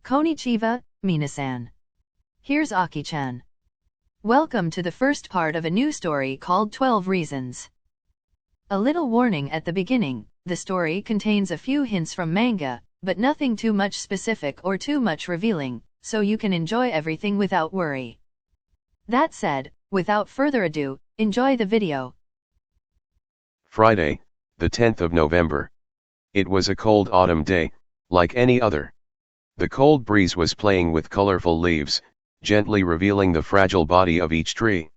Konnichiwa, minasan. Here's Aki-chan. Welcome to the first part of a new story called 12 Reasons. A little warning at the beginning, the story contains a few hints from manga, but nothing too much specific or too much revealing, so you can enjoy everything without worry. That said, without further ado, enjoy the video. Friday, the 10th of November. It was a cold autumn day, like any other. The cold breeze was playing with colorful leaves, gently revealing the fragile body of each tree.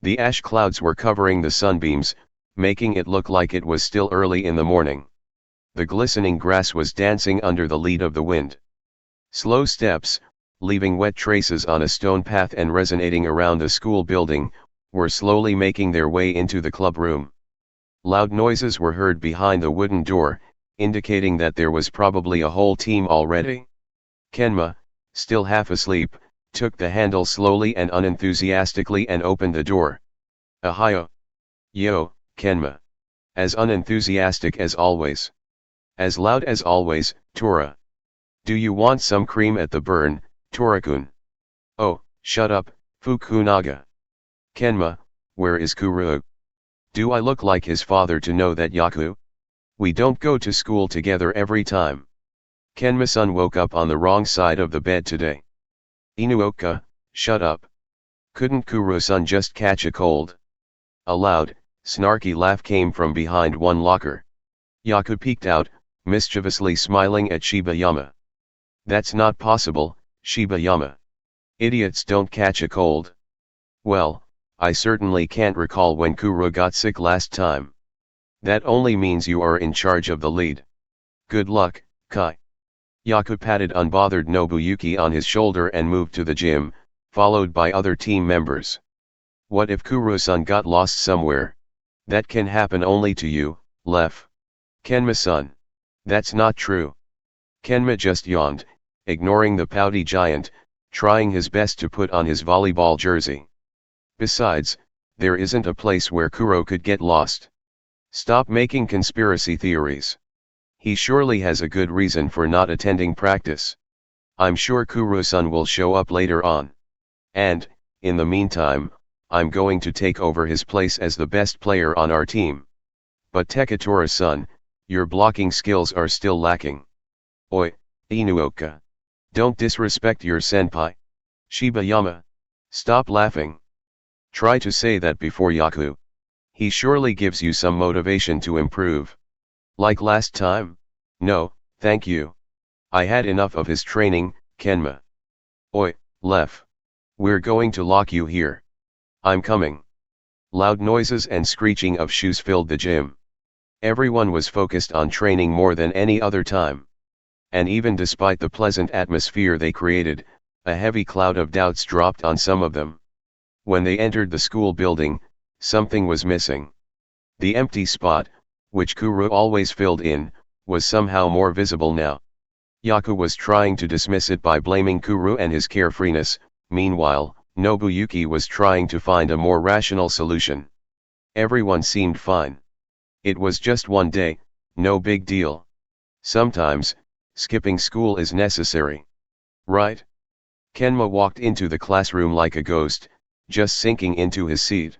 The ash clouds were covering the sunbeams, making it look like it was still early in the morning. The glistening grass was dancing under the lead of the wind. Slow steps, leaving wet traces on a stone path and resonating around the school building, were slowly making their way into the club room. Loud noises were heard behind the wooden door, indicating that there was probably a whole team already. Kenma, still half asleep, took the handle slowly and unenthusiastically and opened the door. Ahio. Yo, Kenma. As unenthusiastic as always. As loud as always, Tora. Do you want some cream at the burn, Tora-kun? Oh, shut up, Fukunaga. Kenma, where is Kuroo? Do I look like his father to know that Yaku? We don't go to school together every time. Kenma-san woke up on the wrong side of the bed today. Inuoka, shut up. Couldn't Kuroo-san just catch a cold? A loud, snarky laugh came from behind one locker. Yaku peeked out, mischievously smiling at Shibayama. That's not possible, Shibayama. Idiots don't catch a cold. Well, I certainly can't recall when Kuroo got sick last time. That only means you are in charge of the lead. Good luck, Kai. Yaku patted unbothered Nobuyuki on his shoulder and moved to the gym, followed by other team members. What if Kuroo-san got lost somewhere? That can happen only to you, Lef. Kenma-san. That's not true. Kenma just yawned, ignoring the pouty giant, trying his best to put on his volleyball jersey. Besides, there isn't a place where Kuroo could get lost. Stop making conspiracy theories. He surely has a good reason for not attending practice. I'm sure Kuroo-san will show up later on. And, in the meantime, I'm going to take over his place as the best player on our team. But Tekatora-san, your blocking skills are still lacking. Oi, Inuoka. Don't disrespect your senpai. Shibayama. Stop laughing. Try to say that before Yaku. He surely gives you some motivation to improve. Like last time? No, thank you. I had enough of his training, Kenma. Oi, Lef. We're going to lock you here. I'm coming. Loud noises and screeching of shoes filled the gym. Everyone was focused on training more than any other time. And even despite the pleasant atmosphere they created, a heavy cloud of doubts dropped on some of them. When they entered the school building, something was missing. The empty spot, which Kuroo always filled in, was somehow more visible now. Yaku was trying to dismiss it by blaming Kuroo and his carefreeness. Meanwhile, Nobuyuki was trying to find a more rational solution. Everyone seemed fine. It was just one day, no big deal. Sometimes, skipping school is necessary. Right? Kenma walked into the classroom like a ghost, just sinking into his seat.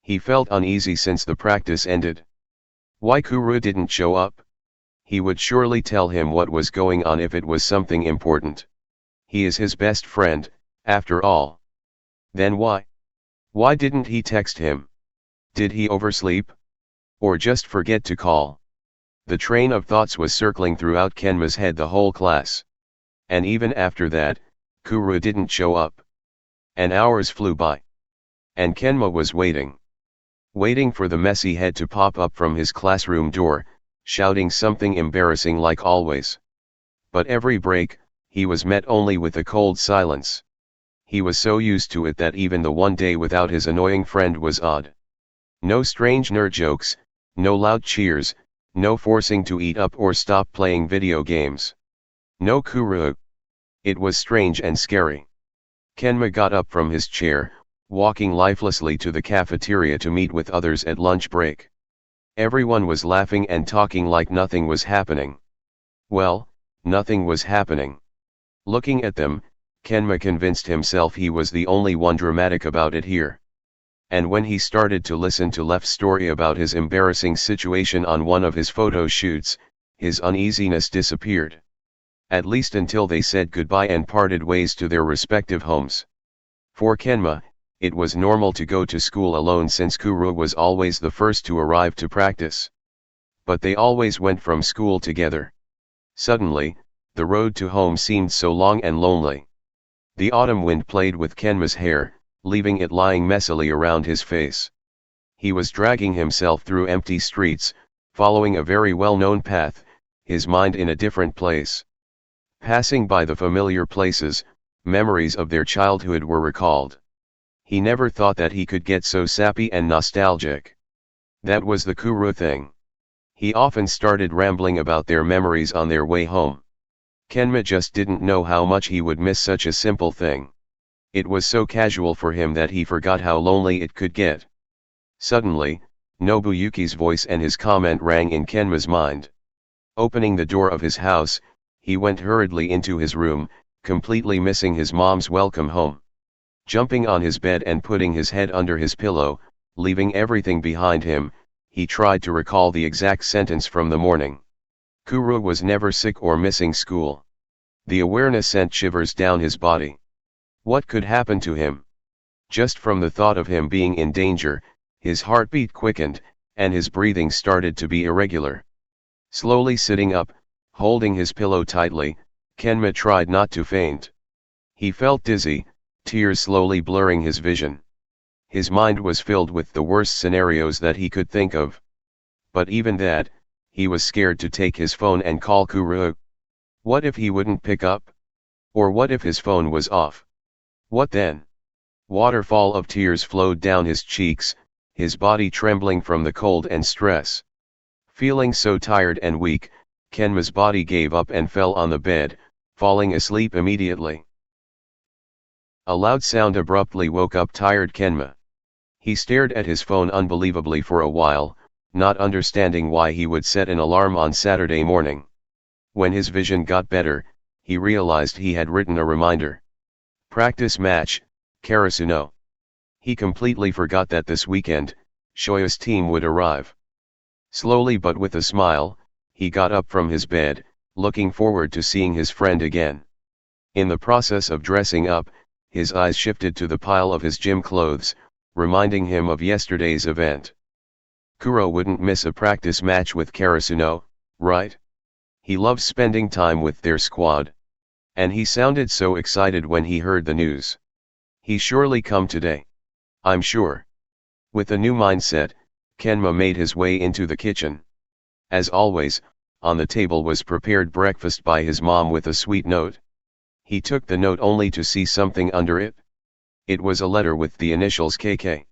He felt uneasy since the practice ended. Why Kuroo didn't show up? He would surely tell him what was going on if it was something important. He is his best friend, after all. Then why? Why didn't he text him? Did he oversleep? Or just forget to call? The train of thoughts was circling throughout Kenma's head the whole class. And even after that, Kuroo didn't show up. And hours flew by. And Kenma was waiting. Waiting for the messy head to pop up from his classroom door, shouting something embarrassing like always. But every break, he was met only with a cold silence. He was so used to it that even the one day without his annoying friend was odd. No strange nerd jokes, no loud cheers, no forcing to eat up or stop playing video games. No Kuroo. It was strange and scary. Kenma got up from his chair, walking lifelessly to the cafeteria to meet with others at lunch break. Everyone was laughing and talking like nothing was happening. Well, nothing was happening. Looking at them, Kenma convinced himself he was the only one dramatic about it here. And when he started to listen to Left's story about his embarrassing situation on one of his photo shoots, his uneasiness disappeared. At least until they said goodbye and parted ways to their respective homes. For Kenma, it was normal to go to school alone since Kuroo was always the first to arrive to practice. But they always went from school together. Suddenly, the road to home seemed so long and lonely. The autumn wind played with Kenma's hair, leaving it lying messily around his face. He was dragging himself through empty streets, following a very well-known path, his mind in a different place. Passing by the familiar places, memories of their childhood were recalled. He never thought that he could get so sappy and nostalgic. That was the Kuroo thing. He often started rambling about their memories on their way home. Kenma just didn't know how much he would miss such a simple thing. It was so casual for him that he forgot how lonely it could get. Suddenly, Nobuyuki's voice and his comment rang in Kenma's mind. Opening the door of his house, he went hurriedly into his room, completely missing his mom's welcome home. Jumping on his bed and putting his head under his pillow, leaving everything behind him, he tried to recall the exact sentence from the morning. Kuroo was never sick or missing school. The awareness sent shivers down his body. What could happen to him? Just from the thought of him being in danger, his heartbeat quickened, and his breathing started to be irregular. Slowly sitting up, holding his pillow tightly, Kenma tried not to faint. He felt dizzy, tears slowly blurring his vision. His mind was filled with the worst scenarios that he could think of. But even that, he was scared to take his phone and call Kuroo. What if he wouldn't pick up? Or what if his phone was off? What then? Waterfall of tears flowed down his cheeks, his body trembling from the cold and stress. Feeling so tired and weak, Kenma's body gave up and fell on the bed, falling asleep immediately. A loud sound abruptly woke up tired Kenma. He stared at his phone unbelievably for a while, not understanding why he would set an alarm on Saturday morning. When his vision got better, he realized he had written a reminder. Practice match, Karasuno. He completely forgot that this weekend, Shoya's team would arrive. Slowly but with a smile, he got up from his bed, looking forward to seeing his friend again. In the process of dressing up, his eyes shifted to the pile of his gym clothes, reminding him of yesterday's event. Kuroo wouldn't miss a practice match with Karasuno, right? He loves spending time with their squad. And he sounded so excited when he heard the news. He's surely come today. I'm sure. With a new mindset, Kenma made his way into the kitchen. As always, on the table was prepared breakfast by his mom with a sweet note. He took the note only to see something under it. It was a letter with the initials KK.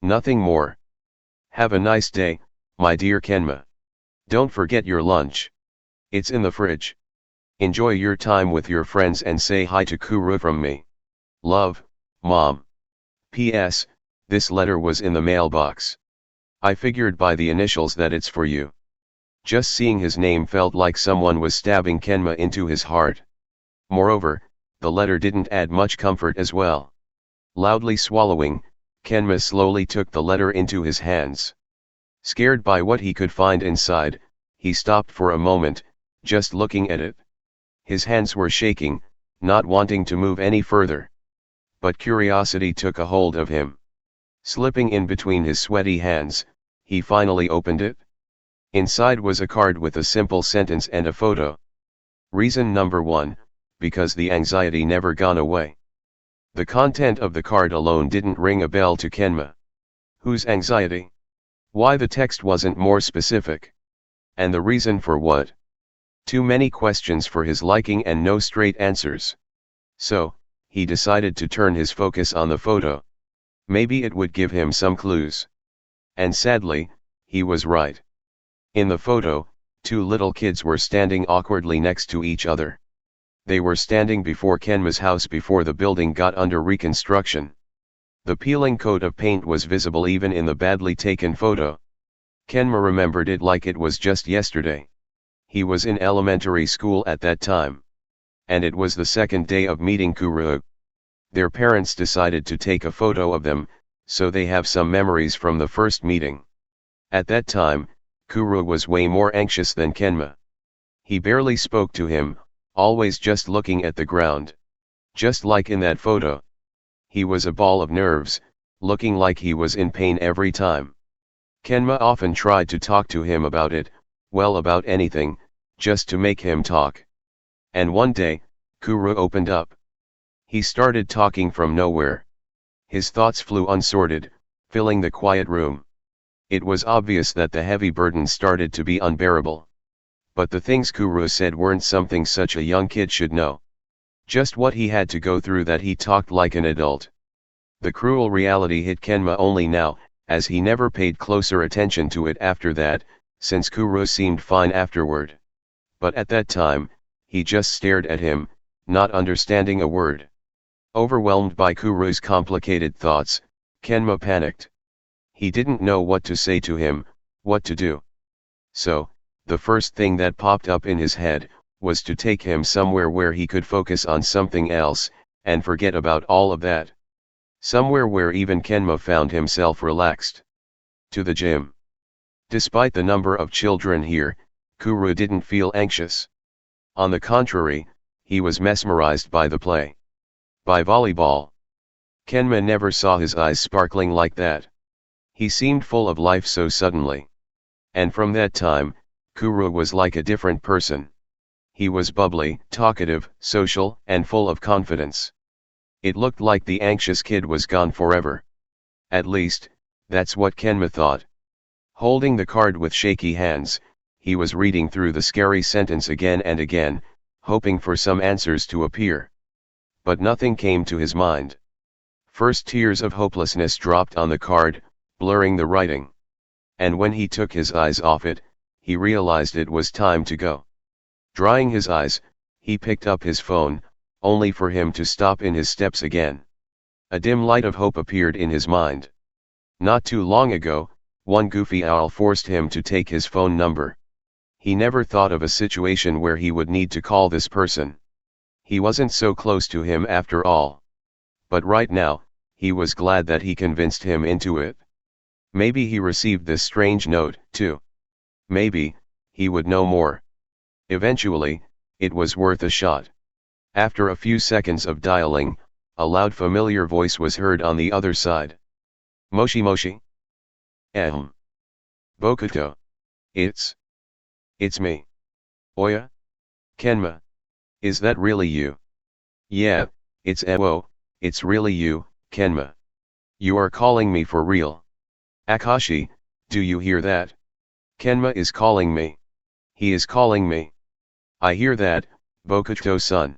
Nothing more. Have a nice day, my dear Kenma. Don't forget your lunch. It's in the fridge. Enjoy your time with your friends and say hi to Kuroo from me. Love, Mom. P.S. This letter was in the mailbox. I figured by the initials that it's for you. Just seeing his name felt like someone was stabbing Kenma into his heart. Moreover, the letter didn't add much comfort as well. Loudly swallowing, Kenma slowly took the letter into his hands. Scared by what he could find inside, he stopped for a moment, just looking at it. His hands were shaking, not wanting to move any further. But curiosity took a hold of him. Slipping in between his sweaty hands, he finally opened it. Inside was a card with a simple sentence and a photo. Reason number 1, because the anxiety never gone away. The content of the card alone didn't ring a bell to Kenma. Whose anxiety? Why the text wasn't more specific? And the reason for what? Too many questions for his liking and no straight answers. So, he decided to turn his focus on the photo. Maybe it would give him some clues. And sadly, he was right. In the photo, 2 little kids were standing awkwardly next to each other. They were standing before Kenma's house before the building got under reconstruction. The peeling coat of paint was visible even in the badly taken photo. Kenma remembered it like it was just yesterday. He was in elementary school at that time. and it was the second day of meeting Kuroo. Their parents decided to take a photo of them, so they have some memories from the first meeting. At that time, Kuroo was way more anxious than Kenma. He barely spoke to him, always just looking at the ground. Just like in that photo. He was a ball of nerves, looking like he was in pain every time. Kenma often tried to talk to him about it, well, about anything, just to make him talk. And one day, Kuroo opened up. He started talking from nowhere. His thoughts flew unsorted, filling the quiet room. It was obvious that the heavy burden started to be unbearable. But the things Kuroo said weren't something such a young kid should know. Just what he had to go through that he talked like an adult. The cruel reality hit Kenma only now, as he never paid closer attention to it after that, since Kuroo seemed fine afterward. But at that time, he just stared at him, not understanding a word. Overwhelmed by Kuroo's complicated thoughts, Kenma panicked. He didn't know what to say to him, what to do. So, the first thing that popped up in his head was to take him somewhere where he could focus on something else, and forget about all of that. Somewhere where even Kenma found himself relaxed. To the gym. Despite the number of children here, Kuroo didn't feel anxious. On the contrary, he was mesmerized by the play. By volleyball. Kenma never saw his eyes sparkling like that. He seemed full of life so suddenly. And from that time, Kuroo was like a different person. He was bubbly, talkative, social, and full of confidence. It looked like the anxious kid was gone forever. At least, that's what Kenma thought. Holding the card with shaky hands, he was reading through the scary sentence again and again, hoping for some answers to appear. But nothing came to his mind. First tears of hopelessness dropped on the card, blurring the writing. And when he took his eyes off it, he realized it was time to go. Drying his eyes, he picked up his phone, only for him to stop in his steps again. A dim light of hope appeared in his mind. Not too long ago, one goofy owl forced him to take his phone number. He never thought of a situation where he would need to call this person. He wasn't so close to him after all. But right now, he was glad that he convinced him into it. Maybe he received this strange note, too. Maybe, he would know more. Eventually, it was worth a shot. After a few seconds of dialing, a loud familiar voice was heard on the other side. Moshi moshi? Bokuto. It's me. Oya? Kenma. Is that really you? Yeah, it's really you, Kenma. You are calling me for real. Akashi, do you hear that? Kenma is calling me. He is calling me. I hear that, Bokuto-san.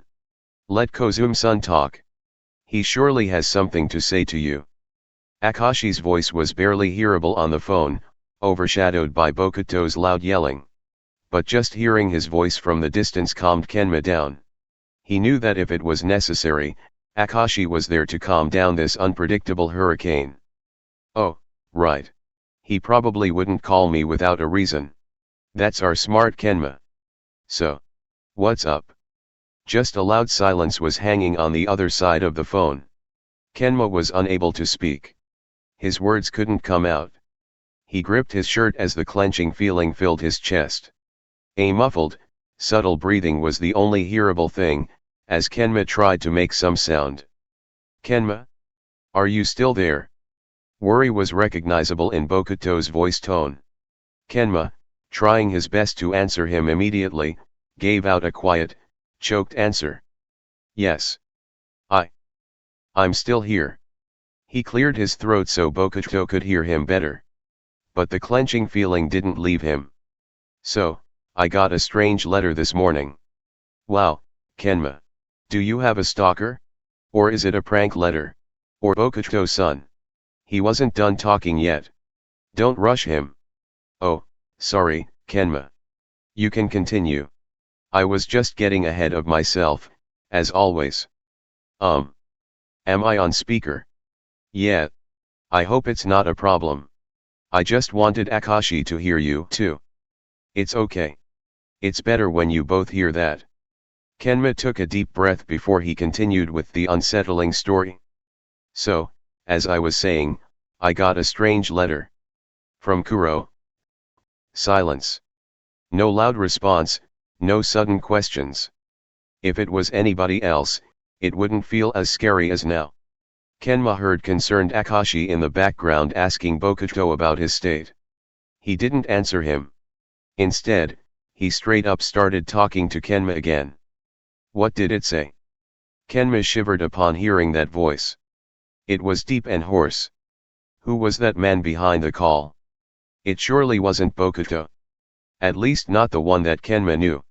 Let Kozum-san talk. He surely has something to say to you. Akashi's voice was barely hearable on the phone, overshadowed by Bokuto's loud yelling. But just hearing his voice from the distance calmed Kenma down. He knew that if it was necessary, Akashi was there to calm down this unpredictable hurricane. Oh, right. He probably wouldn't call me without a reason. That's our smart Kenma. So, what's up? Just a loud silence was hanging on the other side of the phone. Kenma was unable to speak. His words couldn't come out. He gripped his shirt as the clenching feeling filled his chest. A muffled, subtle breathing was the only hearable thing, as Kenma tried to make some sound. Kenma? Are you still there? Worry was recognizable in Bokuto's voice tone. Kenma, trying his best to answer him immediately, gave out a quiet, choked answer. Yes. I'm still here. He cleared his throat so Bokuto could hear him better. But the clenching feeling didn't leave him. So, I got a strange letter this morning. Wow, Kenma. Do you have a stalker? Or is it a prank letter? Or Bokuto-san? He wasn't done talking yet. Don't rush him. Oh, sorry, Kenma. You can continue. I was just getting ahead of myself, as always. Am I on speaker? Yeah. I hope it's not a problem. I just wanted Akashi to hear you too. It's okay. It's better when you both hear that. Kenma took a deep breath before he continued with the unsettling story. So, as I was saying, I got a strange letter. From Kuroo. Silence. No loud response, no sudden questions. If it was anybody else, it wouldn't feel as scary as now. Kenma heard concerned Akashi in the background asking Bokuto about his state. He didn't answer him. Instead, he straight up started talking to Kenma again. What did it say? Kenma shivered upon hearing that voice. It was deep and hoarse. Who was that man behind the call? It surely wasn't Bokuto. At least not the one that Kenma knew.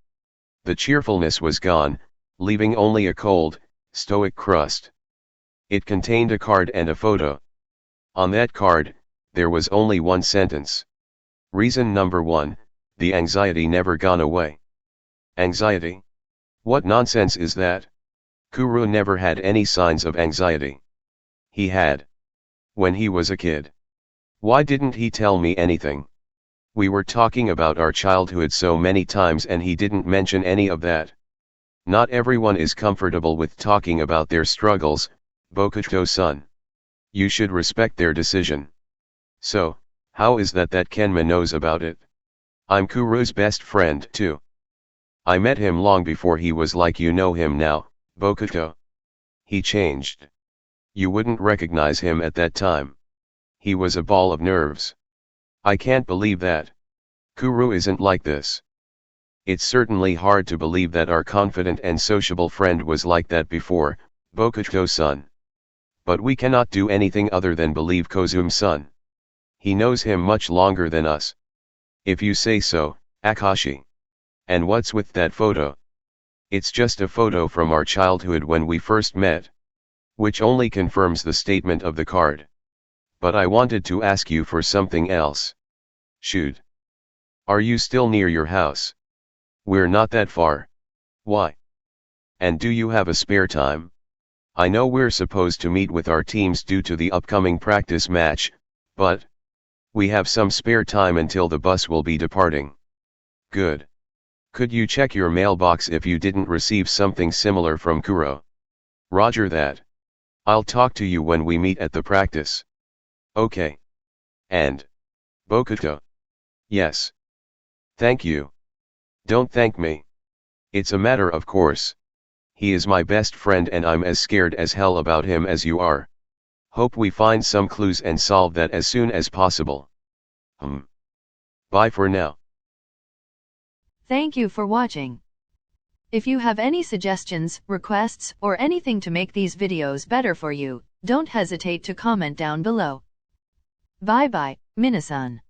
The cheerfulness was gone, leaving only a cold, stoic crust. It contained a card and a photo. On that card, there was only one sentence. Reason number 1, the anxiety never gone away. Anxiety? What nonsense is that? Kuroo never had any signs of anxiety. He had. When he was a kid. Why didn't he tell me anything? We were talking about our childhood so many times and he didn't mention any of that. Not everyone is comfortable with talking about their struggles, Bokuto-san. You should respect their decision. So, how is that Kenma knows about it? I'm Kuroo's best friend too. I met him long before he was like you know him now, Bokuto. He changed. You wouldn't recognize him at that time. He was a ball of nerves. I can't believe that. Kuroo isn't like this. It's certainly hard to believe that our confident and sociable friend was like that before, Bokuto-san. But we cannot do anything other than believe Kozume-san. He knows him much longer than us. If you say so, Akashi. And what's with that photo? It's just a photo from our childhood when we first met. Which only confirms the statement of the card. But I wanted to ask you for something else. Shoot. Are you still near your house? We're not that far. Why? And do you have a spare time? I know we're supposed to meet with our teams due to the upcoming practice match, but we have some spare time until the bus will be departing. Good. Could you check your mailbox if you didn't receive something similar from Kuroo? Roger that. I'll talk to you when we meet at the practice. Okay. And Bokuto. Yes. Thank you. Don't thank me. It's a matter of course. He is my best friend and I'm as scared as hell about him as you are. Hope we find some clues and solve that as soon as possible. Bye for now. Thank you for watching. If you have any suggestions, requests, or anything to make these videos better for you, don't hesitate to comment down below. Bye bye, Minasan.